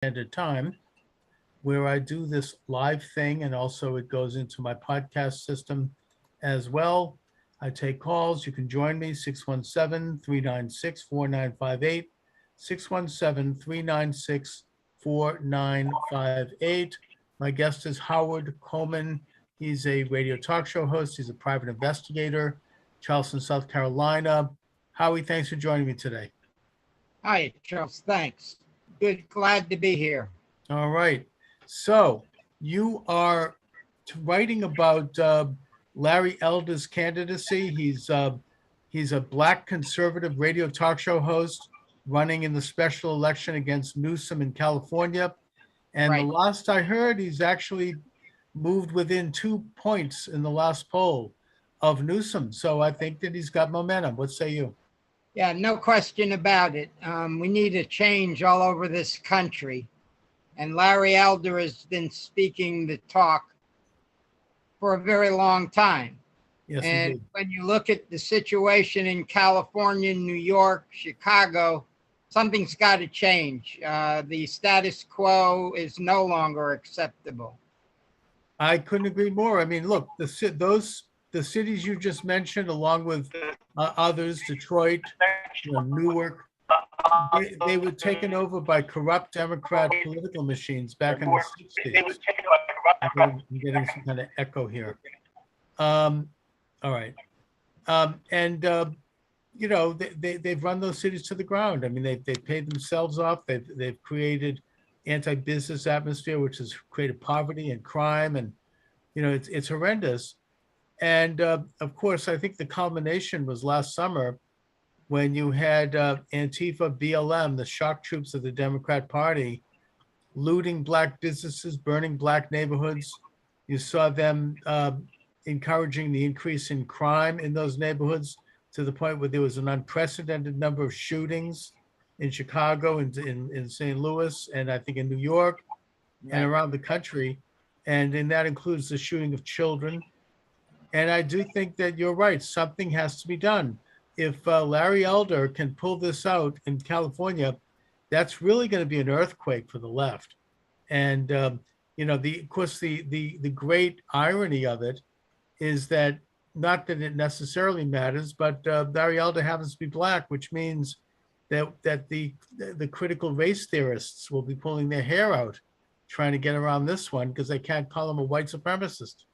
Standard Time, where I do this live thing, and also it goes into my podcast system as well. I take calls. You can join me, 617-396-4958, 617-396-4958. My guest is Howard Coman. He's a radio talk show host. He's a private investigator, Charleston, South Carolina. Howie, thanks for joining me today. Hi, Charles. Thanks. Good. Glad to be here. All right. So you are writing about Larry Elder's candidacy. He's a Black conservative radio talk show host running in the special election against Newsom in California. And Right. the last I heard, he's actually moved within 2 points in the last poll of Newsom. So I think that he's got momentum. What say you? Yeah, no question about it. We need a change all over this country. And Larry Elder has been speaking the talk for a very long time. Yes, And indeed. when you look at the situation in California, New York, Chicago, something's got to change. The status quo is no longer acceptable. I couldn't agree more. I mean, look, the cities you just mentioned, along with others, Detroit, Newark, they were taken over by corrupt Democrat political machines back in the 60s. I'm getting some kind of echo here. All right. They've run those cities to the ground. I mean, they've paid themselves off. They've created anti-business atmosphere, which has created poverty and crime. And, it's horrendous. And of course, I think the culmination was last summer when you had Antifa, BLM, the shock troops of the Democrat Party, looting Black businesses, burning Black neighborhoods. You saw them encouraging the increase in crime in those neighborhoods to the point where there was an unprecedented number of shootings in Chicago, in St. Louis, and I think in New York and around the country. And that includes the shooting of children. And I do think that you're right. Something has to be done. If Larry Elder can pull this out in California, that's really going to be an earthquake for the left. And, of course, the great irony of it is that, not that it necessarily matters, but Larry Elder happens to be Black, which means that the critical race theorists will be pulling their hair out trying to get around this one because they can't call him a white supremacist.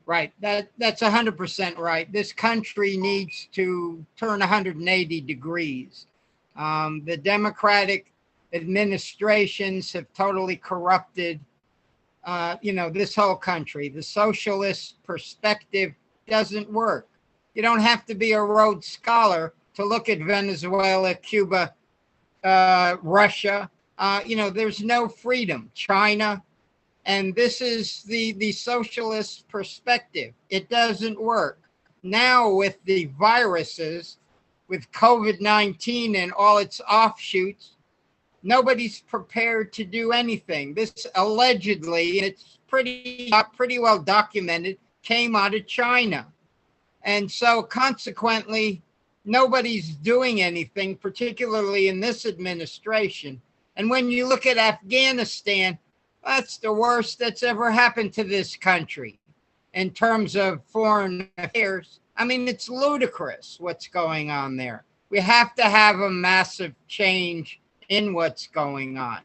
Right. That's 100% right. This country needs to turn 180 degrees. The Democratic administrations have totally corrupted, this whole country. The socialist perspective doesn't work. You don't have to be a Rhodes Scholar to look at Venezuela, Cuba, Russia. There's no freedom. China. And this is the socialist perspective. It doesn't work. Now with the viruses, with COVID-19 and all its offshoots, nobody's prepared to do anything. This allegedly, and it's pretty well documented, came out of China. And so consequently, nobody's doing anything, particularly in this administration. And when you look at Afghanistan, that's the worst that's ever happened to this country in terms of foreign affairs. I mean, it's ludicrous what's going on there. We have to have a massive change in what's going on.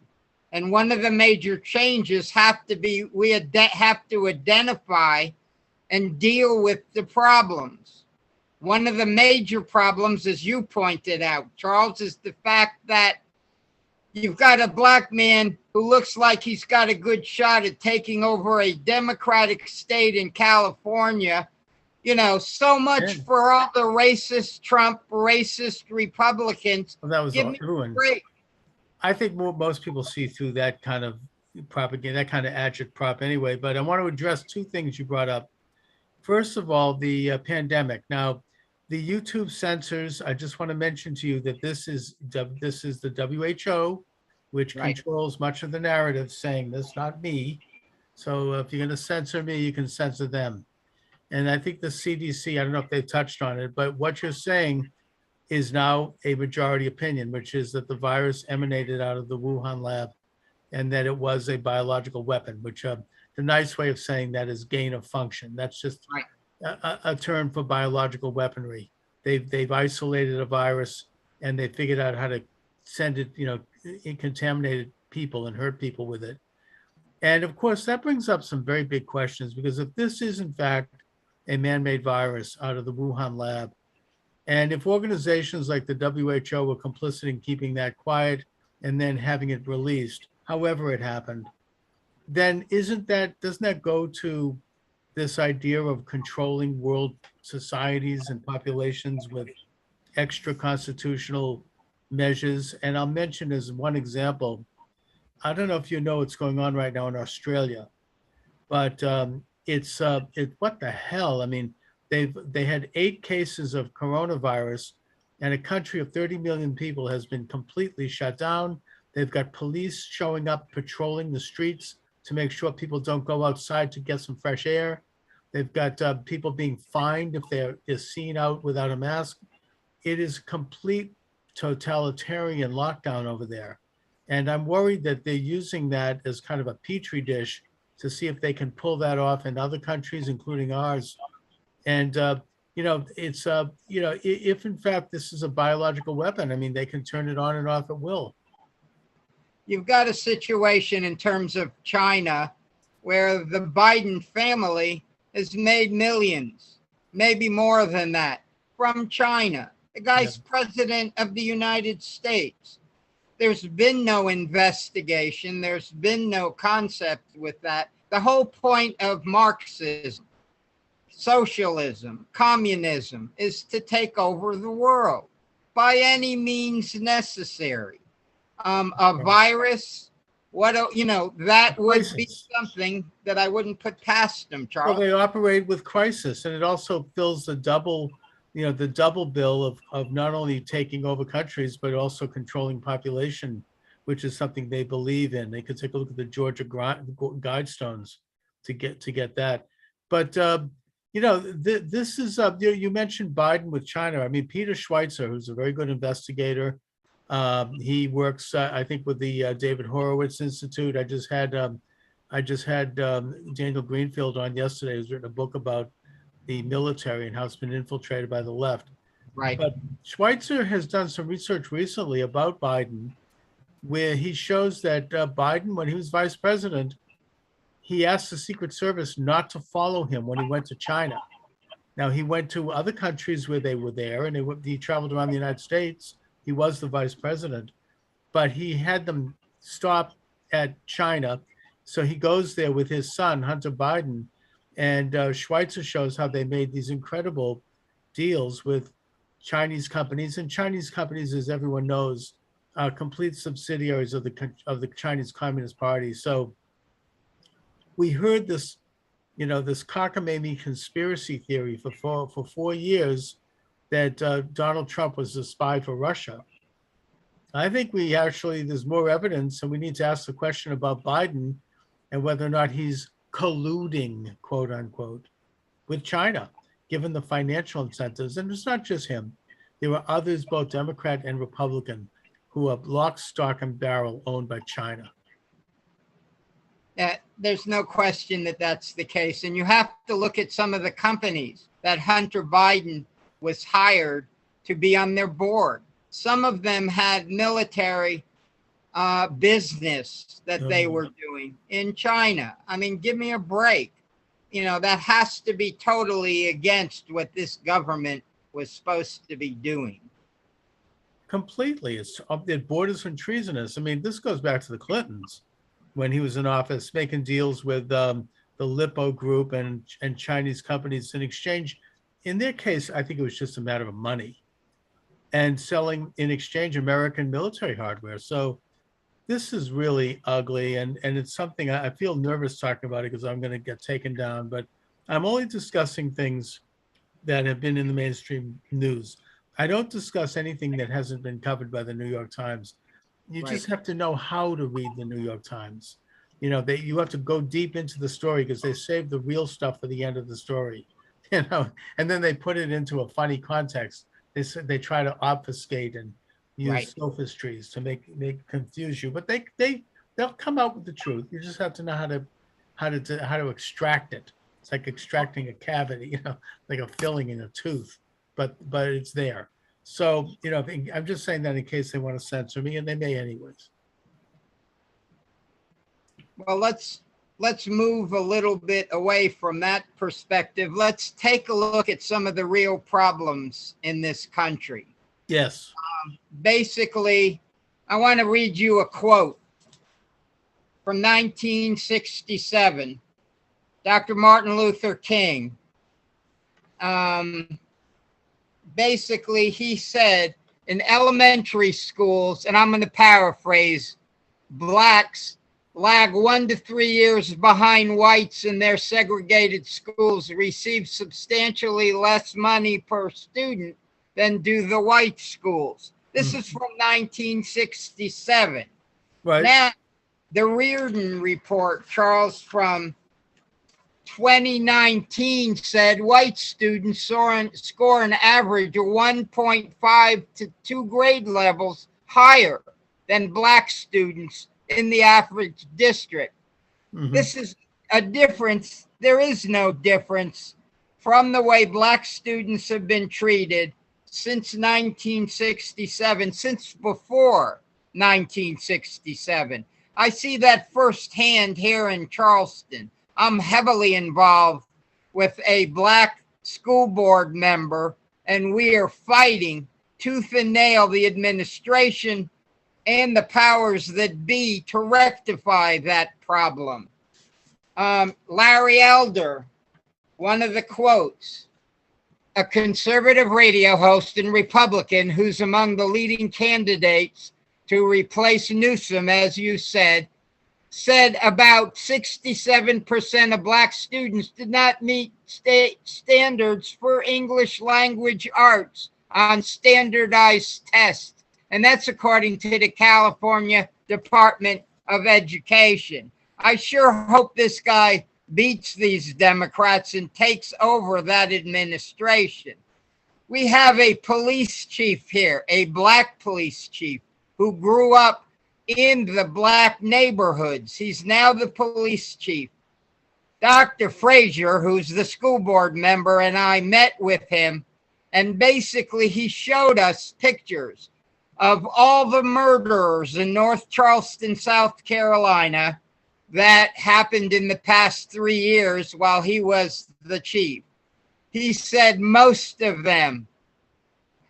And one of the major changes have to be, we have to identify and deal with the problems. One of the major problems, as you pointed out, Charles, is the fact that you've got a Black man who looks like he's got a good shot at taking over a Democratic state in California. So much for all the racist Trump, racist Republicans. Well, that was Give all me true. a break. I think most people see through that kind of propaganda, that kind of agitprop anyway. But I want to address two things you brought up. First of all, the pandemic. Now, the YouTube censors, I just want to mention to you that this is the WHO, which Right. controls much of the narrative, saying this, not me. So if you're going to censor me, you can censor them. And I think the CDC, I don't know if they touched on it, but what you're saying is now a majority opinion, which is that the virus emanated out of the Wuhan lab and that it was a biological weapon, which the nice way of saying that is gain of function. That's just a term for biological weaponry. They've isolated a virus and they figured out how to send it, in contaminated people and hurt people with it. And of course, that brings up some very big questions, because if this is in fact a man-made virus out of the Wuhan lab, and if organizations like the WHO were complicit in keeping that quiet and then having it released, however it happened, then doesn't that go to this idea of controlling world societies and populations with extra constitutional measures? And I'll mention as one example, I don't know if you know what's going on right now in Australia, but it's what the hell? I mean, they had 8 cases of coronavirus, and a country of 30 million people has been completely shut down. They've got police showing up, patrolling the streets to make sure people don't go outside to get some fresh air. They've got people being fined if they're seen out without a mask. It is complete totalitarian lockdown over there. And I'm worried that they're using that as kind of a petri dish to see if they can pull that off in other countries, including ours. And, it's, if in fact this is a biological weapon, I mean, they can turn it on and off at will. You've got a situation in terms of China where the Biden family has made millions, maybe more than that, from China. The guy's president of the United States. There's been no investigation. There's been no concept with that. The whole point of Marxism, socialism, communism is to take over the world by any means necessary. A virus, that would be something that I wouldn't put past them, Charles. Well, they operate with crisis, and it also fills the double bill of not only taking over countries, but also controlling population, which is something they believe in. They could take a look at the Georgia Guidestones to get that. But, this is, you mentioned Biden with China. I mean, Peter Schweitzer, who's a very good investigator, he works, I think, with the David Horowitz Institute. I just had Daniel Greenfield on yesterday, who's written a book about the military and how it's been infiltrated by the left. Right. But Schweitzer has done some research recently about Biden, where he shows that Biden, when he was vice president, he asked the Secret Service not to follow him when he went to China. Now, he went to other countries where they were there, and he traveled around the United States. He was the vice president, but he had them stop at China. So he goes there with his son, Hunter Biden, and Schweitzer shows how they made these incredible deals with Chinese companies. And Chinese companies, as everyone knows, are complete subsidiaries of the Chinese Communist Party. So we heard this, this cockamamie conspiracy theory for 4 years that Donald Trump was a spy for Russia. I think there's more evidence, and we need to ask the question about Biden and whether or not he's colluding, quote unquote, with China, given the financial incentives. And it's not just him. There were others, both Democrat and Republican, who are lock, stock, and barrel owned by China. There's no question that that's the case. And you have to look at some of the companies that Hunter Biden was hired to be on their board. Some of them had military business that they were doing in China. I mean, give me a break. That has to be totally against what this government was supposed to be doing. Completely. It borders on treasonous. I mean, this goes back to the Clintons when he was in office, making deals with the Lippo group and Chinese companies in exchange. In their case, I think it was just a matter of money and selling in exchange American military hardware. So this is really ugly, and it's something I feel nervous talking about it because I'm going to get taken down, but I'm only discussing things that have been in the mainstream news. I don't discuss anything that hasn't been covered by the New York Times. You just have to know how to read the New York Times. You have to go deep into the story because they save the real stuff for the end of the story, and then they put it into a funny context they try to obfuscate and use Right. sophistries to make confuse you, but they'll come out with the truth. You just have to know how to extract it. It's like extracting a cavity, like a filling in a tooth, but it's there. So, I'm just saying that in case they want to censor me, and they may anyways. Well, let's move a little bit away from that perspective. Let's take a look at some of the real problems in this country. Yes. Basically, I want to read you a quote from 1967. Dr. Martin Luther King. Basically, he said, in elementary schools, and I'm going to paraphrase, blacks lag 1 to 3 years behind whites in their segregated schools, receive substantially less money per student than do the white schools. This is from 1967. Right. Now, the Reardon report, Charles, from 2019 said white students score an average of 1.5 to 2 grade levels higher than black students in the average district. Mm-hmm. This is a difference. There is no difference from the way black students have been treated since 1967, since before 1967. I see that firsthand here in Charleston. I'm heavily involved with a black school board member, and we are fighting tooth and nail the administration and the powers that be to rectify that problem. Larry Elder, one of the quotes, a conservative radio host and Republican who's among the leading candidates to replace Newsom, as you said about 67% of black students did not meet state standards for English language arts on standardized tests. And that's according to the California Department of Education. I sure hope this guy beats these Democrats and takes over that administration. We have a police chief here, a black police chief who grew up in the black neighborhoods. He's now the police chief. Dr. Frazier, who's the school board member, and I met with him, and basically he showed us pictures of all the murderers in North Charleston, South Carolina, that happened in the past 3 years while he was the chief. He said most of them,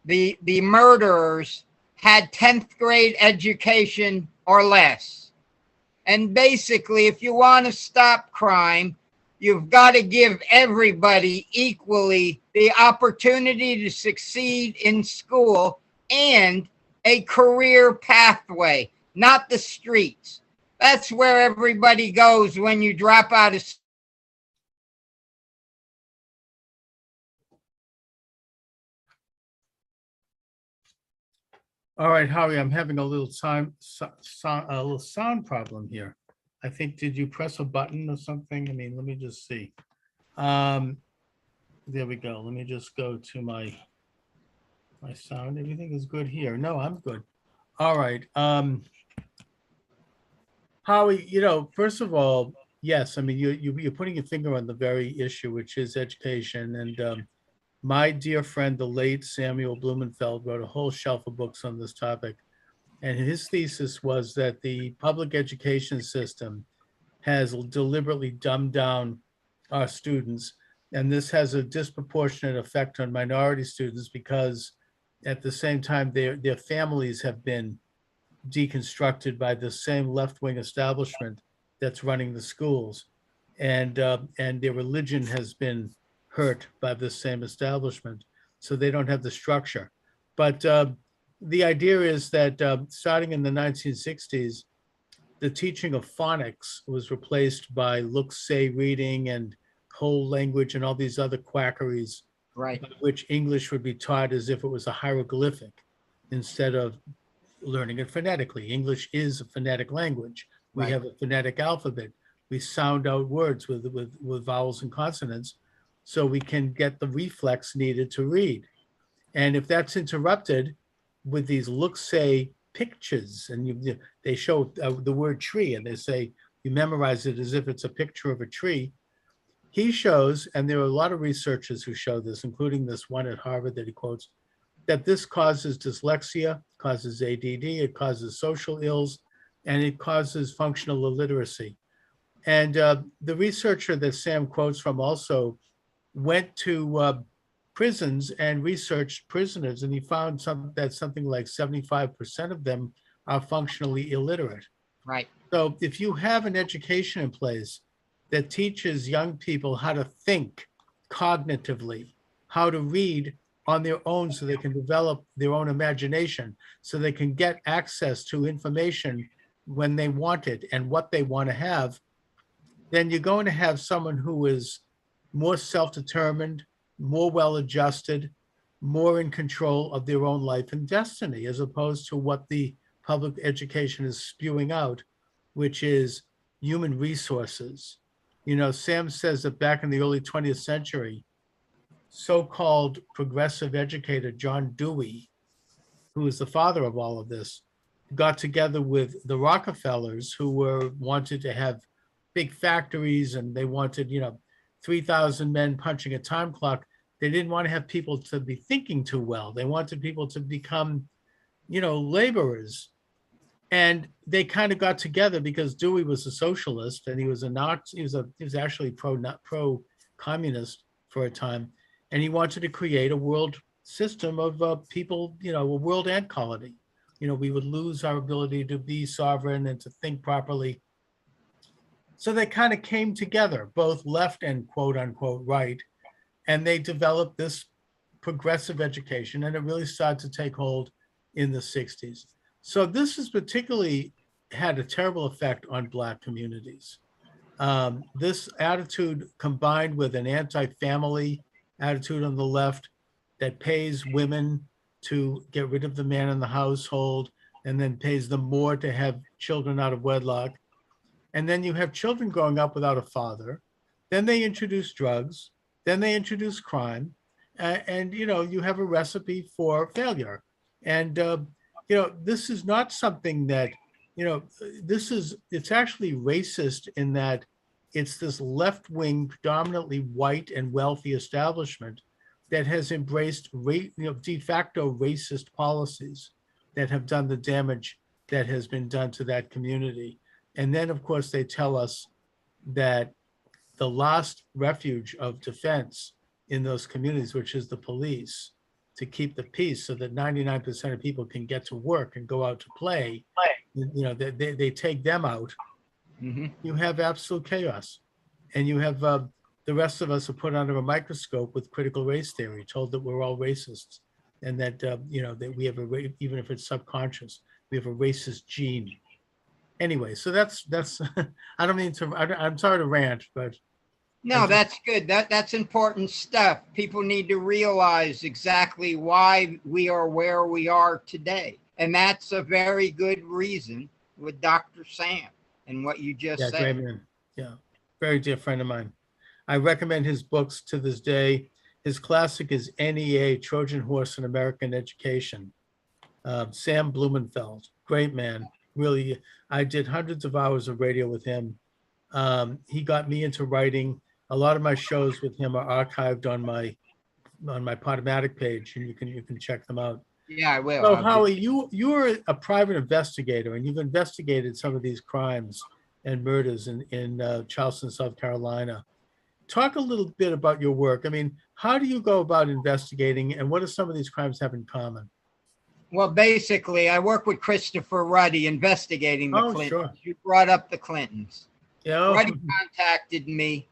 the murderers, had 10th grade education or less. And basically, if you want to stop crime, you've got to give everybody equally the opportunity to succeed in school and a career pathway, not the streets. That's where everybody goes when you drop out of school. All right, Howie, I'm having a little sound problem here. I think, did you press a button or something? I mean, let me just see. There we go. Let me just go to my sound. Everything is good here. No, I'm good. All right. Howie, first of all, yes, I mean, you're putting your finger on the very issue, which is education. And my dear friend, the late Samuel Blumenfeld, wrote a whole shelf of books on this topic. And his thesis was that the public education system has deliberately dumbed down our students. And this has a disproportionate effect on minority students because at the same time, their families have been deconstructed by the same left-wing establishment that's running the schools. And their religion has been hurt by the same establishment. So they don't have the structure. But the idea is that starting in the 1960s, the teaching of phonics was replaced by look, say reading and whole language and all these other quackeries, right? By which English would be taught as if it was a hieroglyphic instead of learning it phonetically. English is a phonetic language. We have a phonetic alphabet. We sound out words with vowels and consonants so we can get the reflex needed to read. And if that's interrupted with these look-say pictures, and they show the word tree, and they say you memorize it as if it's a picture of a tree. He shows, and there are a lot of researchers who show this, including this one at Harvard that he quotes, that this causes dyslexia, causes ADD, it causes social ills, and it causes functional illiteracy. And the researcher that Sam quotes from also went to prisons and researched prisoners, and he found that something like 75% of them are functionally illiterate. Right. So if you have an education in place that teaches young people how to think cognitively, how to read on their own so they can develop their own imagination, so they can get access to information when they want it and what they want to have, then you're going to have someone who is more self-determined, more well-adjusted, more in control of their own life and destiny, as opposed to what the public education is spewing out, which is human resources. You know, Sam says that back in the early 20th century, so-called progressive educator John Dewey, who is the father of all of this, got together with the Rockefellers, who wanted to have big factories, and they wanted, 3,000 men punching a time clock. They didn't want to have people to be thinking too well. They wanted people to become, laborers. And they kind of got together because Dewey was a socialist, and he was he was actually pro-communist for a time. And he wanted to create a world system of people, a world ant colony. We would lose our ability to be sovereign and to think properly. So they kind of came together, both left and quote unquote right, and they developed this progressive education, and it really started to take hold in the 60s. So this has particularly had a terrible effect on Black communities. This attitude, combined with an anti-family attitude on the left that pays women to get rid of the man in the household and then pays them more to have children out of wedlock. And then you have children growing up without a father. Then they introduce drugs. Then they introduce crime. And you have a recipe for failure. And, this is not something that, it's actually racist in that it's this left-wing, predominantly white and wealthy establishment that has embraced de facto racist policies that have done the damage that has been done to that community. And then, of course, they tell us that the last refuge of defense in those communities, which is the police, to keep the peace so that 99% of people can get to work and go out to play, they take them out. Mm-hmm. You have absolute chaos. And you have the rest of us are put under a microscope with critical race theory, told that we're all racists, and that, that we have even if it's subconscious, we have a racist gene. Anyway, so that's I don't mean to, I'm sorry to rant, but. No, that's good. That's important stuff. People need to realize exactly why we are where we are today. And that's a very good reason with Dr. Sam and what you just said. Great man. Yeah, very dear friend of mine. I recommend his books to this day. His classic is NEA, Trojan Horse in American Education. Sam Blumenfeld, great man. Really, I did hundreds of hours of radio with him. He got me into writing. A lot of my shows with him are archived on my Podomatic page, and you can check them out. Yeah, I will. So, Howie, you're a private investigator, and you've investigated some of these crimes and murders in Charleston, South Carolina. Talk a little bit about your work. I mean, how do you go about investigating, and what do some of these crimes have in common? Well, basically, I work with Christopher Ruddy investigating the Clintons. Sure. You brought up the Clintons. Yeah. Ruddy contacted me.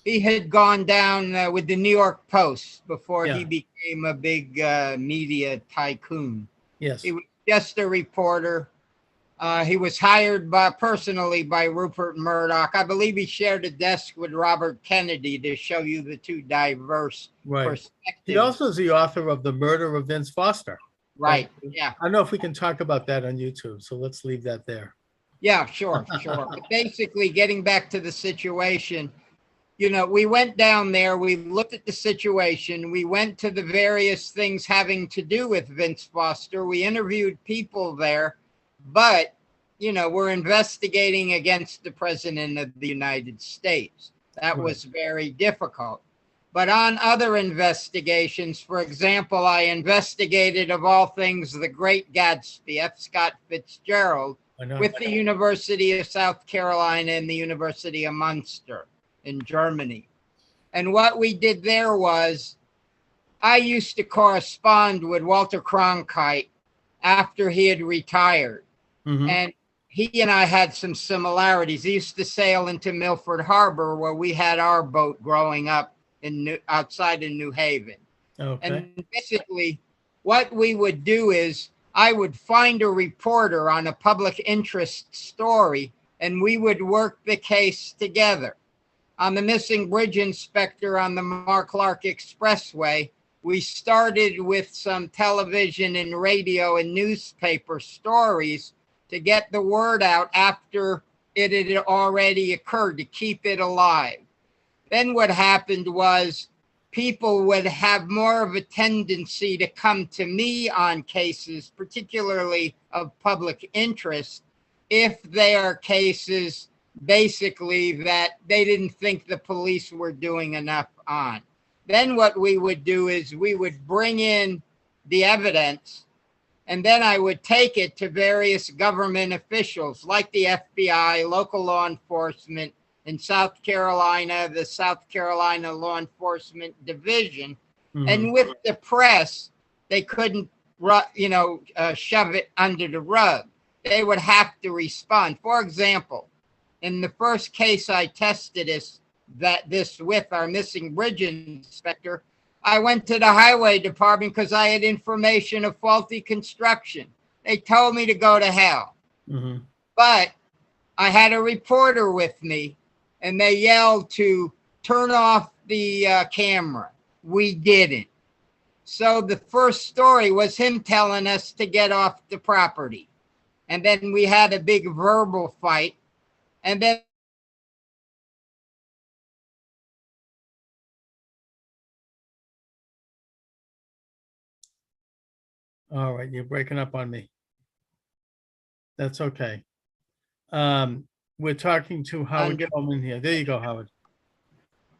He had gone down with the New York Post before he became a big media tycoon. Yes. He was just a reporter. He was hired personally by Rupert Murdoch. I believe he shared a desk with Robert Kennedy to show you the two diverse perspectives. He also is the author of The Murder of Vince Foster. Right, yeah. I don't know if we can talk about that on YouTube, so let's leave that there. Yeah, sure. But basically, getting back to the situation, we went down there, we looked at the situation, we went to the various things having to do with Vince Foster, we interviewed people there, but, we're investigating against the President of the United States. That was very difficult. But on other investigations, for example, I investigated, of all things, The Great Gatsby, F. Scott Fitzgerald, with the University of South Carolina and the University of Munster in Germany. And what we did there was, I used to correspond with Walter Cronkite after he had retired. Mm-hmm. And he and I had some similarities. He used to sail into Milford Harbor, where we had our boat growing up outside in New Haven. Okay. And basically what we would do is I would find a reporter on a public interest story, and we would work the case together. On the missing bridge inspector on the Mark Clark Expressway, we started with some television and radio and newspaper stories to get the word out after it had already occurred, to keep it alive. Then what happened was people would have more of a tendency to come to me on cases, particularly of public interest, if they are cases basically that they didn't think the police were doing enough on. Then what we would do is we would bring in the evidence, and then I would take it to various government officials like the FBI, local law enforcement, in South Carolina, the South Carolina Law Enforcement Division. Mm-hmm. And with the press, they couldn't, shove it under the rug. They would have to respond. For example, in the first case I tested this with our missing bridge inspector, I went to the highway department because I had information of faulty construction. They told me to go to hell. Mm-hmm. But I had a reporter with me, and they yelled to turn off the camera. We didn't. So the first story was him telling us to get off the property. And then we had a big verbal fight. And then all right, you're breaking up on me. That's okay. We're talking to Howard Coman here. There you go, Howard.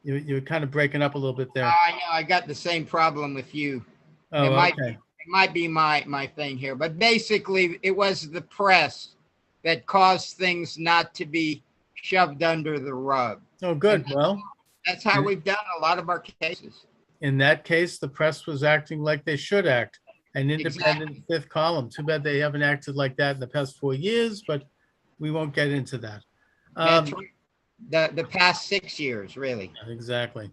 You're kind of breaking up a little bit there. I know. I got the same problem with you. Oh, it might be my thing here. But basically, it was the press that caused things not to be shoved under the rug. Oh, good. Well, that's how we've done a lot of our cases. In that case, the press was acting like they should act. An independent fifth column. Too bad they haven't acted like that in the past 4 years, but we won't get into that. The past 6 years, really. Exactly.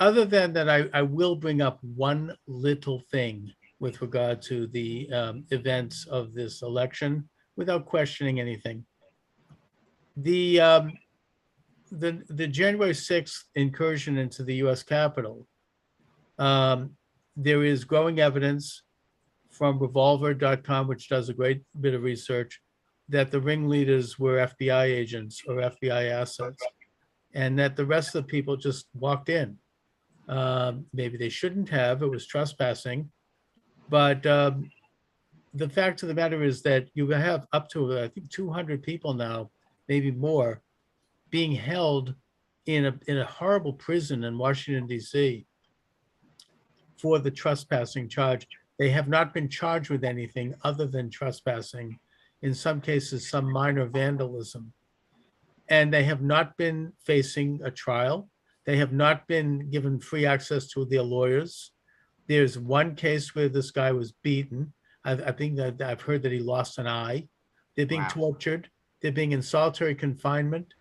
Other than that, I will bring up one little thing with regard to the events of this election without questioning anything. The January 6th incursion into the U.S. Capitol, there is growing evidence from revolver.com, which does a great bit of research, that the ringleaders were FBI agents or FBI assets, and that the rest of the people just walked in. Maybe they shouldn't have, it was trespassing. But the fact of the matter is that you have up to, I think, 200 people now, maybe more, being held in a horrible prison in Washington, D.C. for the trespassing charge. They have not been charged with anything other than trespassing, in some cases, some minor vandalism. And they have not been facing a trial. They have not been given free access to their lawyers. There's one case where this guy was beaten. I think that I've heard that he lost an eye. They're being tortured. They're being in solitary confinement.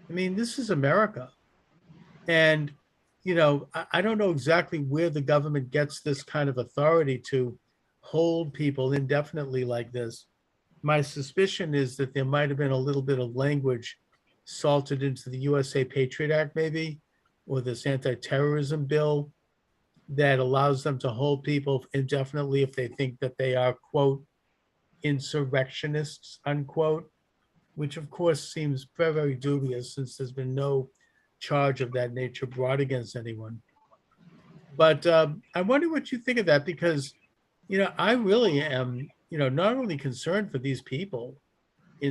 I mean, this is America. And I don't know exactly where the government gets this kind of authority to hold people indefinitely like this. My suspicion is that there might have been a little bit of language salted into the USA Patriot Act, maybe, or this anti-terrorism bill that allows them to hold people indefinitely if they think that they are, quote, insurrectionists, unquote, which of course seems very, very dubious since there's been no charge of that nature brought against anyone. But I wonder what you think of that, because, I really am, not only concerned for these people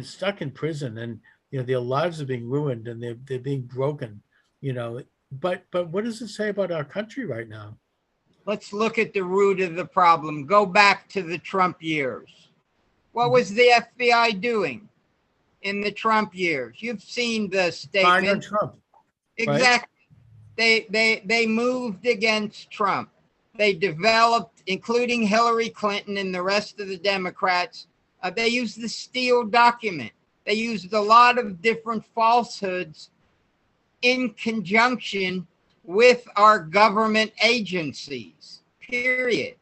stuck in prison, and, their lives are being ruined and they're being broken, but what does it say about our country right now? Let's look at the root of the problem. Go back to the Trump years. What was the FBI doing in the Trump years? You've seen the Spying on statement. Trump. Exactly. Right? They moved against Trump. They developed, including Hillary Clinton and the rest of the Democrats, they used the Steele document. They used a lot of different falsehoods in conjunction with our government agencies, period.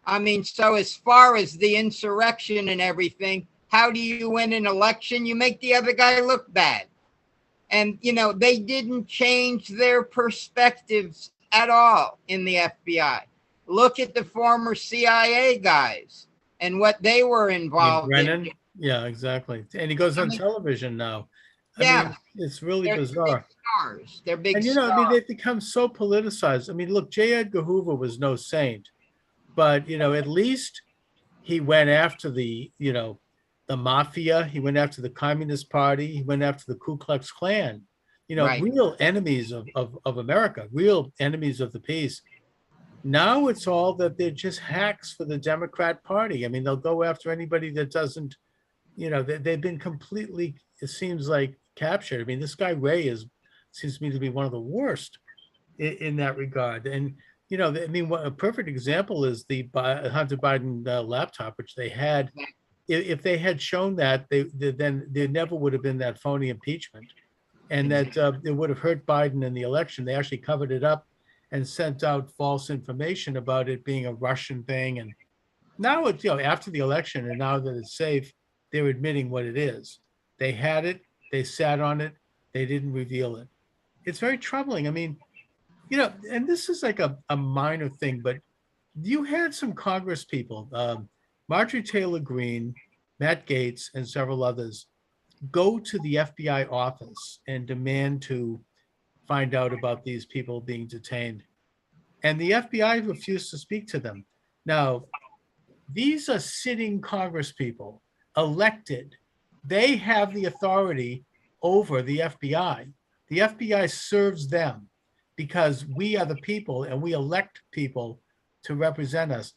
I mean, so as far as the insurrection and everything, how do you win an election? You make the other guy look bad. And, they didn't change their perspectives at all in the FBI. Look at the former CIA guys and what they were involved in. Yeah, exactly. And he goes on television now. Yeah. I mean, it's really bizarre. Stars. They're big And, stars. they've become so politicized. I mean, look, J. Edgar Hoover was no saint, but, at least he went after the mafia. He went after the Communist Party. He went after the Ku Klux Klan, Right. real enemies of America, real enemies of the peace. Now it's all that they're just hacks for the Democrat Party. I mean, they'll go after anybody that doesn't, they've been completely, it seems like, captured. I mean, this guy Ray seems to me to be one of the worst in that regard. And, I mean, a perfect example is the Hunter Biden laptop, which they had. If they had shown that, then there never would have been that phony impeachment, and that it would have hurt Biden in the election. They actually covered it up and sent out false information about it being a Russian thing. And now it's, after the election, and now that it's safe, they're admitting what it is. They had it, they sat on it, they didn't reveal it. It's very troubling. I mean, and this is like a minor thing, but you had some Congress people, Marjorie Taylor Greene, Matt Gaetz, and several others, go to the FBI office and demand to find out about these people being detained. And the FBI refused to speak to them. Now, these are sitting Congress people, elected. They have the authority over the FBI. The FBI serves them because we are the people and we elect people to represent us.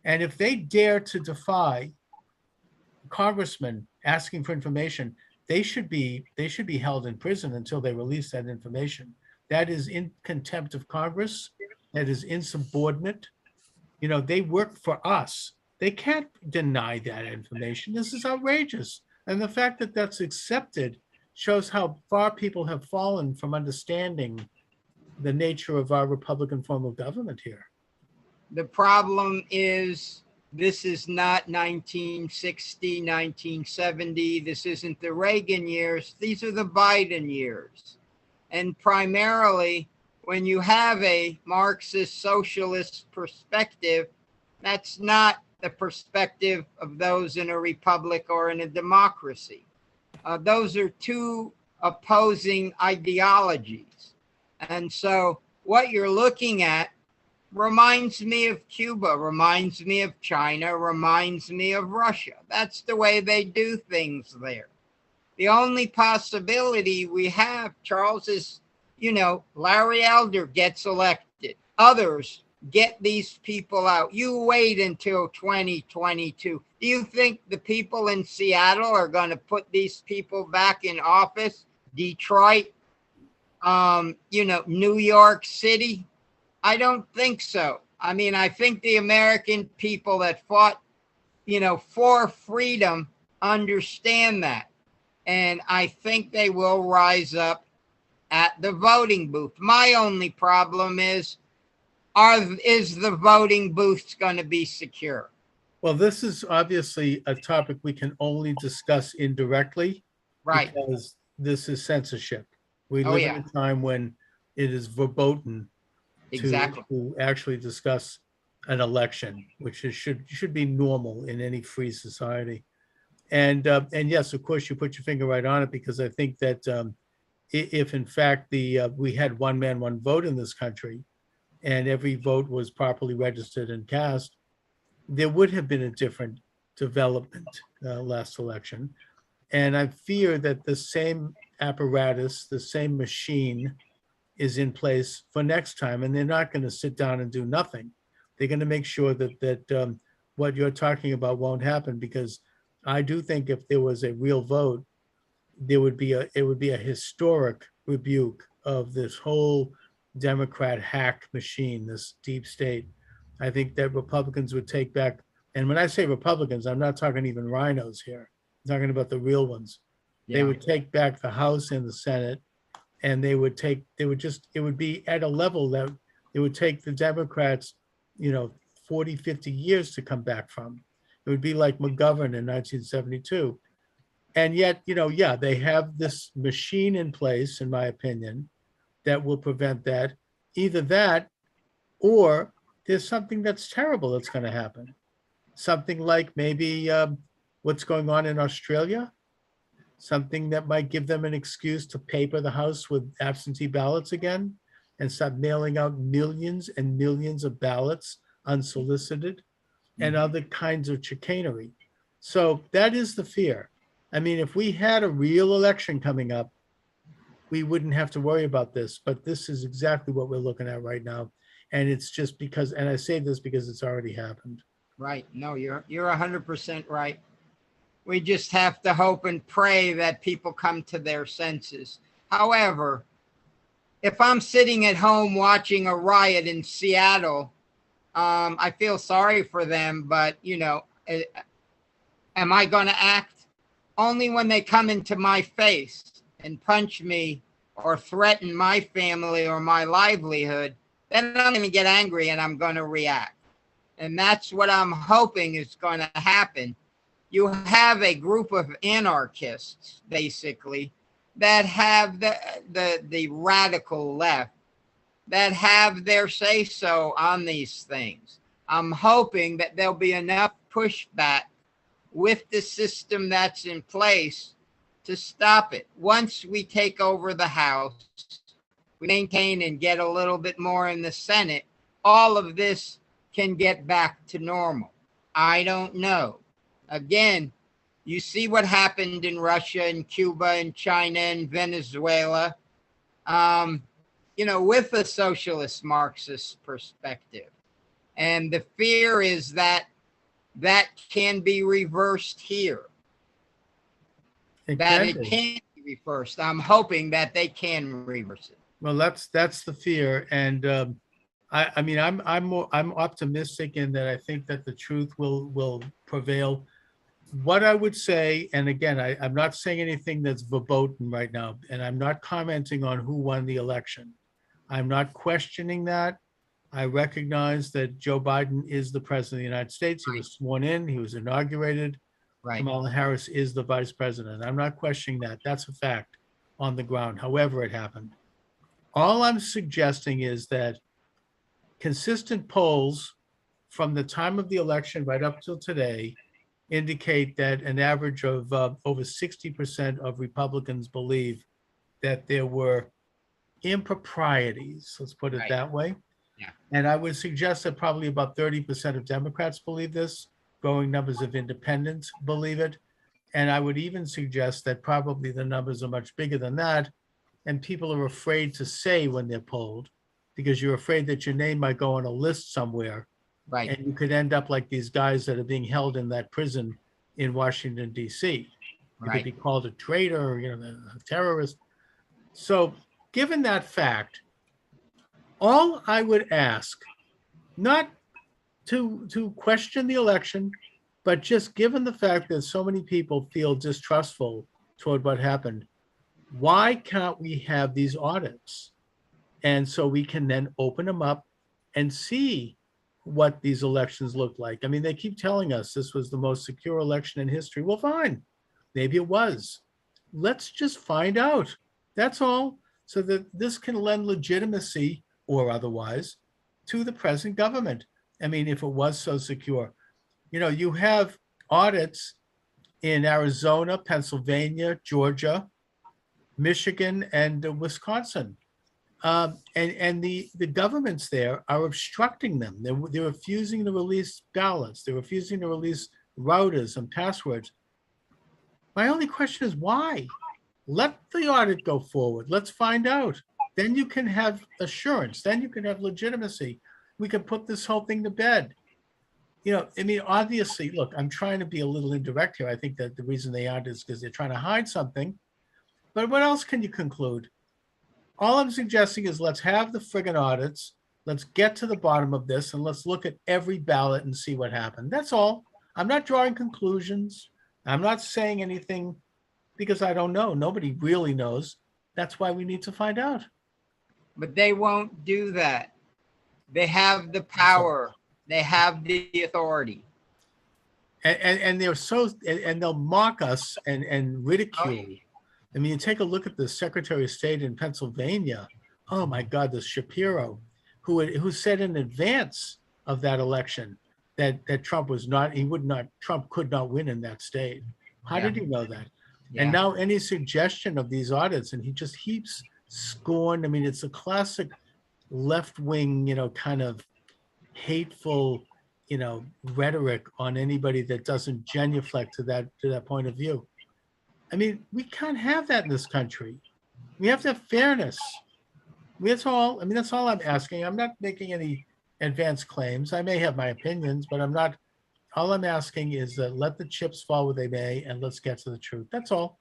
And if they dare to defy congressmen asking for information, they should be held in prison until they release that information. That is in contempt of Congress. That is insubordinate. They work for us. They can't deny that information. This is outrageous. And the fact that that's accepted shows how far people have fallen from understanding the nature of our Republican form of government here. The problem is, this is not 1960, 1970. This isn't the Reagan years. These are the Biden years. And primarily, when you have a Marxist socialist perspective, that's not the perspective of those in a republic or in a democracy. Those are two opposing ideologies. And so what you're looking at reminds me of Cuba, reminds me of China, reminds me of Russia. That's the way they do things there. The only possibility we have, Charles, is, Larry Elder gets elected. Others get these people out. You wait until 2022. Do you think the people in Seattle are going to put these people back in office? Detroit, New York City? I don't think so. I mean, I think the American people that fought, for freedom understand that. And I think they will rise up at the voting booth. My only problem is the voting booths going to be secure? Well, this is obviously a topic we can only discuss indirectly. Right. Because this is censorship. We Oh, live yeah. in a time when it is verboten Exactly. to actually discuss an election, which should be normal in any free society. And yes, of course, you put your finger right on it, because I think that if in fact we had one man, one vote in this country, and every vote was properly registered and cast, there would have been a different development last election. And I fear that the same apparatus, the same machine is in place for next time, and they're not going to sit down and do nothing. They're going to make sure that what you're talking about won't happen, because I do think if there was a real vote, it would be a historic rebuke of this whole Democrat hack machine, this deep state. I think that Republicans would take back, and when I say Republicans, I'm not talking even rhinos here. I'm talking about the real ones. They would take back the House and the Senate, and it would be at a level that it would take the Democrats, 40, 50 years to come back from. It would be like McGovern in 1972. And yet, they have this machine in place, in my opinion, that will prevent that. Either that, or there's something that's terrible that's going to happen. Something like maybe what's going on in Australia, something that might give them an excuse to paper the House with absentee ballots again and start mailing out millions and millions of ballots unsolicited, and other kinds of chicanery. So that is the fear. I mean, if we had a real election coming up, we wouldn't have to worry about this, but this is exactly what we're looking at right now. And it's just because, and I say this because it's already happened. Right. No, you're 100% right. We just have to hope and pray that people come to their senses. However, if I'm sitting at home watching a riot in Seattle, I feel sorry for them, but, am I going to act? Only when they come into my face and punch me or threaten my family or my livelihood, then I'm going to get angry and I'm going to react. And that's what I'm hoping is going to happen. You have a group of anarchists, basically, that have the radical left, that have their say-so on these things. I'm hoping that there'll be enough pushback with the system that's in place to stop it. Once we take over the House, we maintain and get a little bit more in the Senate, all of this can get back to normal. I don't know. Again, you see what happened in Russia and Cuba and China and Venezuela, with a socialist Marxist perspective. And the fear is that can be reversed here. It can be reversed. I'm hoping that they can reverse it. Well, that's the fear. And I'm optimistic in that I think that the truth will prevail. What I would say, and again, I'm not saying anything that's verboten right now, and I'm not commenting on who won the election. I'm not questioning that. I recognize that Joe Biden is the president of the United States. He was sworn in. He was inaugurated. Right. Kamala Harris is the vice president. I'm not questioning that. That's a fact on the ground, however it happened. All I'm suggesting is that consistent polls from the time of the election right up till today indicate that an average of over 60% of Republicans believe that there were improprieties, let's put it that way. Yeah. And I would suggest that probably about 30% of Democrats believe this. Growing numbers of independents believe it. And I would even suggest that probably the numbers are much bigger than that. And people are afraid to say when they're polled, because you're afraid that your name might go on a list somewhere. Right. And you could end up like these guys that are being held in that prison in Washington, D.C. You could be called a traitor or, a terrorist. So given that fact, all I would ask, not to question the election, but just given the fact that so many people feel distrustful toward what happened, why can't we have these audits? And so we can then open them up and see what these elections look like. I mean, they keep telling us this was the most secure election in history. Well, fine. Maybe it was. Let's just find out. That's all. So that this can lend legitimacy or otherwise to the present government. I mean, if it was so secure. You have audits in Arizona, Pennsylvania, Georgia, Michigan, and Wisconsin. And the governments there are obstructing them. They're refusing to release ballots. They're refusing to release routers and passwords. My only question is why? Let the audit go forward. Let's find out. Then you can have assurance. Then you can have legitimacy. We can put this whole thing to bed. I mean, obviously, look, I'm trying to be a little indirect here. I think that the reason they aren't is because they're trying to hide something. But what else can you conclude? All I'm suggesting is let's have the friggin' audits. Let's get to the bottom of this and let's look at every ballot and see what happened. That's all. I'm not drawing conclusions. I'm not saying anything because I don't know. Nobody really knows. That's why we need to find out. But they won't do that. They have the power. They have the authority. And they're and they'll mock us and ridicule. I mean, you take a look at the Secretary of State in Pennsylvania. Oh my God, this Shapiro, who said in advance of that election that Trump could not win in that state. How did he know that? Yeah. And now any suggestion of these audits, and he just heaps scorn. I mean, it's a classic left-wing, kind of hateful, rhetoric on anybody that doesn't genuflect to that point of view. I mean, we can't have that in this country. We have to have fairness. That's all. I mean, that's all I'm asking. I'm not making any advanced claims. I may have my opinions, but I'm not. All I'm asking is that let the chips fall where they may, and let's get to the truth. That's all.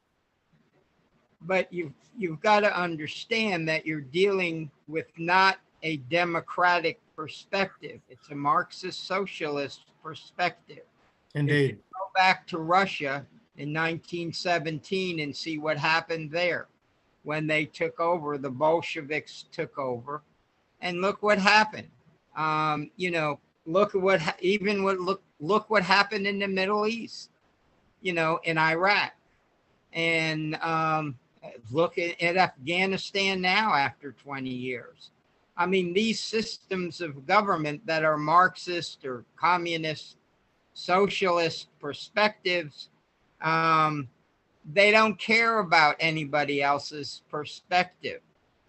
But you've got to understand that you're dealing with not a democratic perspective. It's a Marxist socialist perspective. Indeed. If you go back to Russia in 1917 and see what happened there when they took over, the Bolsheviks took over, and look what happened. Look what happened in the Middle East, in Iraq, and look at Afghanistan now after 20 years. I mean, these systems of government that are Marxist or communist, socialist perspectives, they don't care about anybody else's perspective.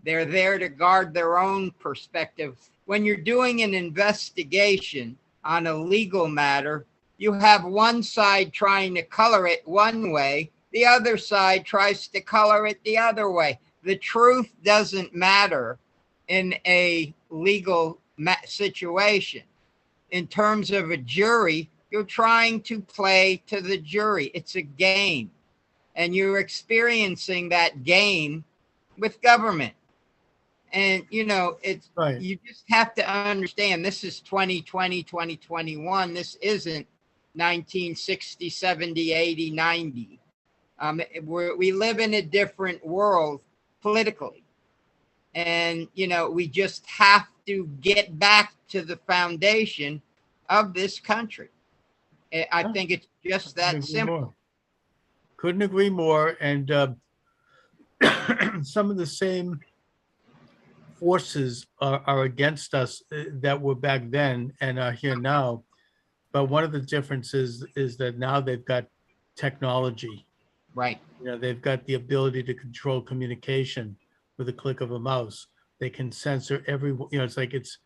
They're there to guard their own perspective. When you're doing an investigation on a legal matter, you have one side trying to color it one way, the other side tries to color it the other way. The truth doesn't matter in a legal situation. In terms of a jury, you're trying to play to the jury. It's a game. And you're experiencing that game with government. And, it's right. You just have to understand this is 2020, 2021. This isn't 1960, 70, 80, 90. We live in a different world politically. And, we just have to get back to the foundation of this country. I think it's just that simple. Couldn't agree more. And some of the same forces are against us that were back then and are here now. But one of the differences is that now they've got technology. Right. They've got the ability to control communication with a click of a mouse. They can censor it's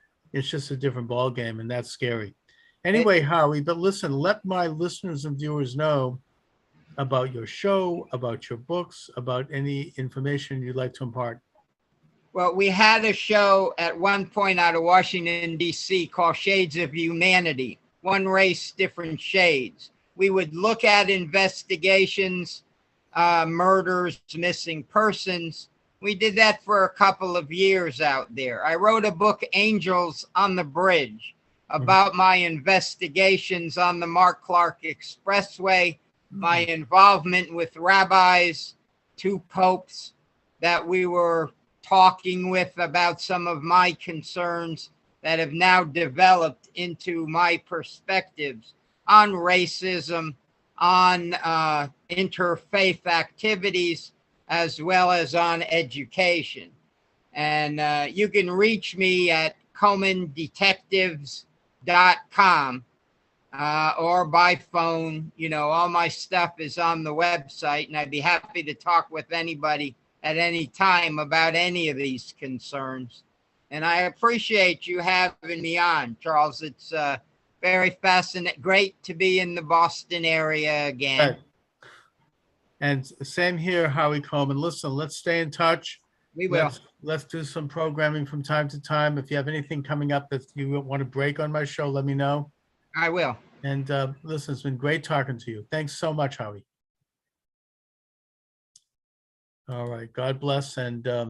just a different ball game, and that's scary. Anyway, Howie, but listen, let my listeners and viewers know about your show, about your books, about any information you'd like to impart. Well, we had a show at one point out of Washington, D.C. called Shades of Humanity, One Race, Different Shades. We would look at investigations, murders, missing persons. We did that for a couple of years out there. I wrote a book, Angels on the Bridge, about my investigations on the Mark Clark Expressway, my involvement with rabbis, 2 popes that we were talking with about some of my concerns that have now developed into my perspectives on racism, on interfaith activities, as well as on education. And you can reach me at comandetectives.com or by phone. All my stuff is on the website, and I'd be happy to talk with anybody at any time about any of these concerns. And I appreciate you having me on, Charles. It's very fascinating. Great to be in the Boston area again. Right. And same here, Howard Coman. Listen, let's stay in touch. We will. Let's do some programming from time to time. If you have anything coming up that you want to break on my show, let me know. I will. And listen, it's been great talking to you. Thanks so much, Howie. All right. God bless. And